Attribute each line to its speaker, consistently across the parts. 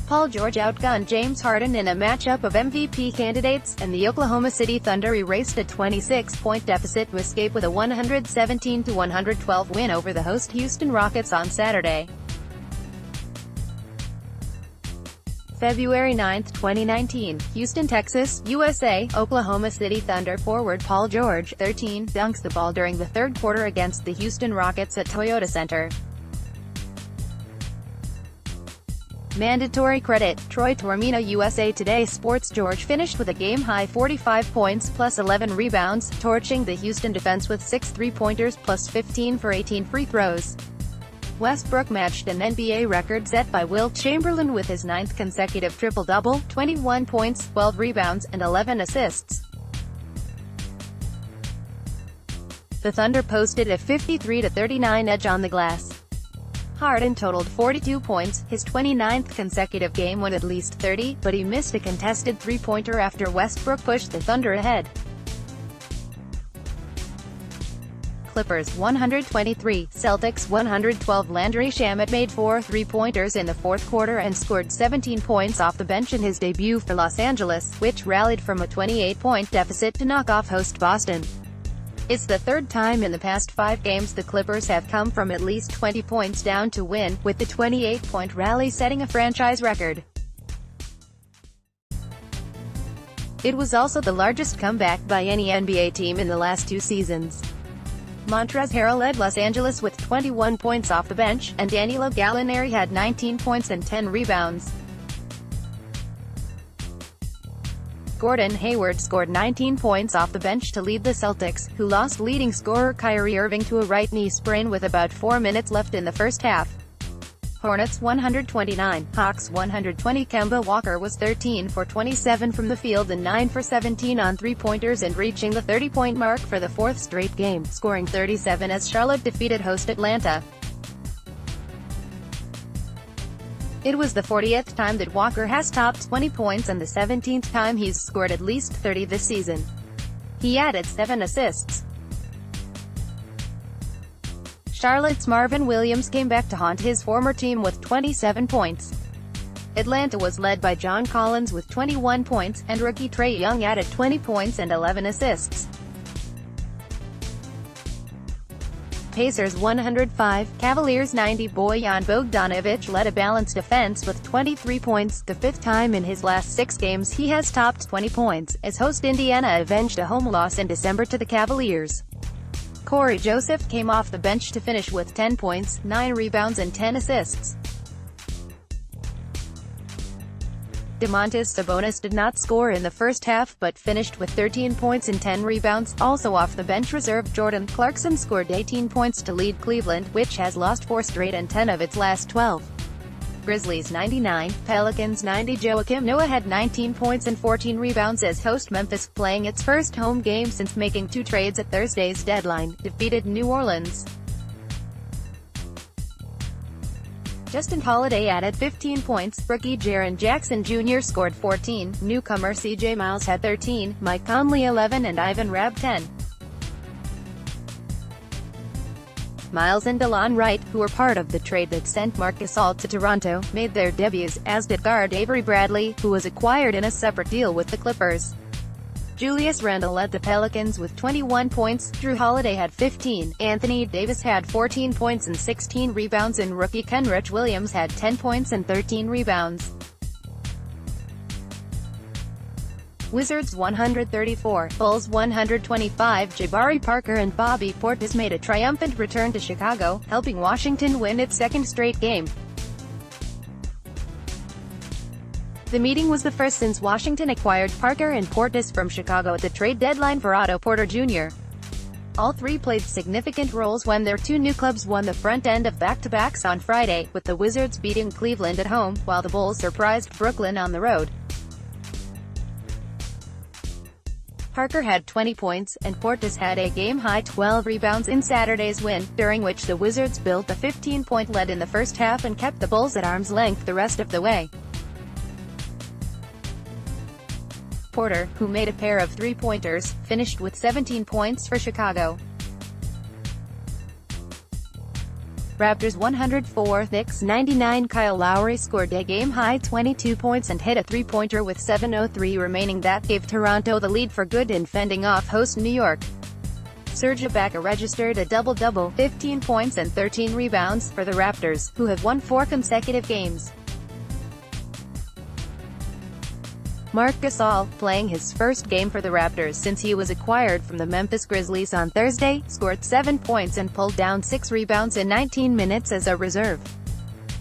Speaker 1: Paul George outgunned James Harden in a matchup of MVP candidates, and the Oklahoma City Thunder erased a 26-point deficit to escape with a 117-112 win over the host Houston Rockets on Saturday. February 9, 2019, Houston, Texas, USA. Oklahoma City Thunder forward Paul George, 13, dunks the ball during the third quarter against the Houston Rockets at Toyota Center. Mandatory credit. Taormina-USA Today SportsGeorge finished with a game-high 45 points plus 11 rebounds, torching the Houston defense with 6 three-pointers plus 15 for 18 free throws. Westbrook matched an NBA record set by Wilt Chamberlain with his 9th consecutive triple-double, 21 points, 12 rebounds, and 11 assists. The Thunder posted a 53-39 edge on the glass. Harden totaled 42 points, his 29th consecutive game won at least 30, but he missed a contested three-pointer after Westbrook pushed the Thunder ahead. Clippers 123, Celtics 112. Landry Shamet made 4 three-pointers in the fourth quarter and scored 17 points off the bench in his debut for Los Angeles, which rallied from a 28-point deficit to knock off host Boston. It's the third time in the past 5 games the Clippers have come from at least 20 points down to win, with the 28-point rally setting a franchise record. It was also the largest comeback by any NBA team in the last 2 seasons. Montrezl Harrell led Los Angeles with 21 points off the bench, and Danilo Gallinari had 19 points and 10 rebounds. Gordon Hayward scored 19 points off the bench to lead the Celtics, who lost leading scorer Kyrie Irving to a right knee sprain with about 4 minutes left in the first half. Hornets 129, Hawks 120. Kemba Walker was 13 for 27 from the field and 9 for 17 on three-pointers and reaching the 30-point mark for the 4th straight game, scoring 37 as Charlotte defeated host Atlanta. It was the 40th time that Walker has topped 20 points and the 17th time he's scored at least 30 this season. He added 7 assists. Charlotte's Marvin Williams came back to haunt his former team with 27 points. Atlanta was led by John Collins with 21 points, and rookie Trae Young added 20 points and 11 assists. Pacers 105, Cavaliers 90. Bojan Bogdanovic led a balanced defense with 23 points, the 5th time in his last 6 games he has topped 20 points, as host Indiana avenged a home loss in December to the Cavaliers. Corey Joseph came off the bench to finish with 10 points, 9 rebounds and 10 assists. Domantas Sabonis did not score in the first half but finished with 13 points and 10 rebounds. Also off the bench reserve Jordan Clarkson scored 18 points to lead Cleveland, which has lost 4 straight and 10 of its last 12. Grizzlies 99, Pelicans 90. Joakim Noah had 19 points and 14 rebounds as host Memphis, playing its first home game since making 2 trades at Thursday's deadline, defeated New Orleans. Justin Holiday added 15 points, rookie Jaren Jackson Jr. scored 14, newcomer CJ Miles had 13, Mike Conley 11 and Ivan Rabb 10. Miles and DeLon Wright, who were part of the trade that sent Marc Gasol to Toronto, made their debuts, as did guard Avery Bradley, who was acquired in a separate deal with the Clippers. Julius Randle led the Pelicans with 21 points, Drew Holiday had 15, Anthony Davis had 14 points and 16 rebounds, and rookie Kenrich Williams had 10 points and 13 rebounds. Wizards 134, Bulls 125. Jabari Parker and Bobby Portis made a triumphant return to Chicago, helping Washington win its 2nd straight game. The meeting was the first since Washington acquired Parker and Portis from Chicago at the trade deadline for Otto Porter Jr. All 3 played significant roles when their 2 new clubs won the front end of back-to-backs on Friday, with the Wizards beating Cleveland at home, while the Bulls surprised Brooklyn on the road. Parker had 20 points, and Portis had a game-high 12 rebounds in Saturday's win, during which the Wizards built a 15-point lead in the first half and kept the Bulls at arm's length the rest of the way. Porter, who made a pair of three-pointers, finished with 17 points for Chicago. Raptors 104, Knicks 99. Kyle Lowry scored a game-high 22 points and hit a three-pointer with 7:03 remaining. That gave Toronto the lead for good in fending off host New York. Serge Ibaka registered a double-double, 15 points and 13 rebounds, for the Raptors, who have won 4 consecutive games. Marc Gasol, playing his first game for the Raptors since he was acquired from the Memphis Grizzlies on Thursday, scored 7 points and pulled down 6 rebounds in 19 minutes as a reserve.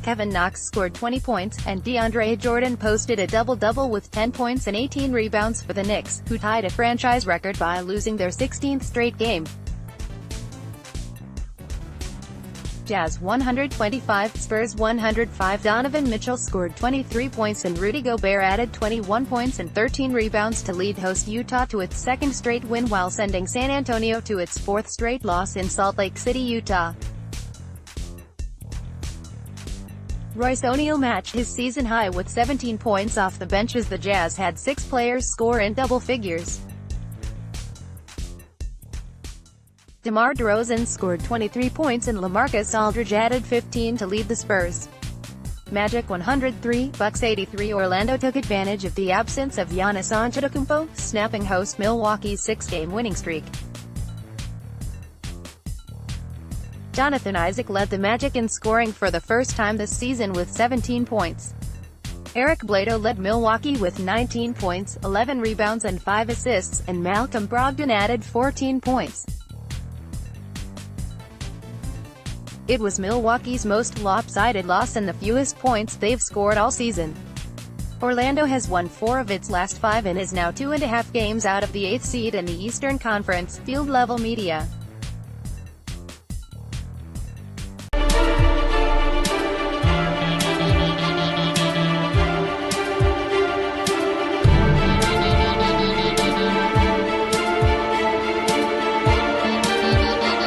Speaker 1: Kevin Knox scored 20 points, and DeAndre Jordan posted a double-double with 10 points and 18 rebounds for the Knicks, who tied a franchise record by losing their 16th straight game. Jazz 125, Spurs 105. Donovan Mitchell scored 23 points and Rudy Gobert added 21 points and 13 rebounds to lead host Utah to its second straight win while sending San Antonio to its 4th straight loss in Salt Lake City, Utah. Royce O'Neal matched his season high with 17 points off the bench as the Jazz had 6 players score in double figures. DeMar DeRozan scored 23 points and LaMarcus Aldridge added 15 to lead the Spurs. Magic 103, Bucks 83. Orlando took advantage of the absence of Giannis Antetokounmpo, snapping host Milwaukee's 6-game winning streak. Jonathan Isaac led the Magic in scoring for the first time this season with 17 points. Eric Bledsoe led Milwaukee with 19 points, 11 rebounds and 5 assists, and Malcolm Brogdon added 14 points. It was Milwaukee's most lopsided loss and the fewest points they've scored all season. Orlando has won 4 of its last 5 and is now 2.5 games out of the 8th seed in the Eastern Conference, Field Level Media.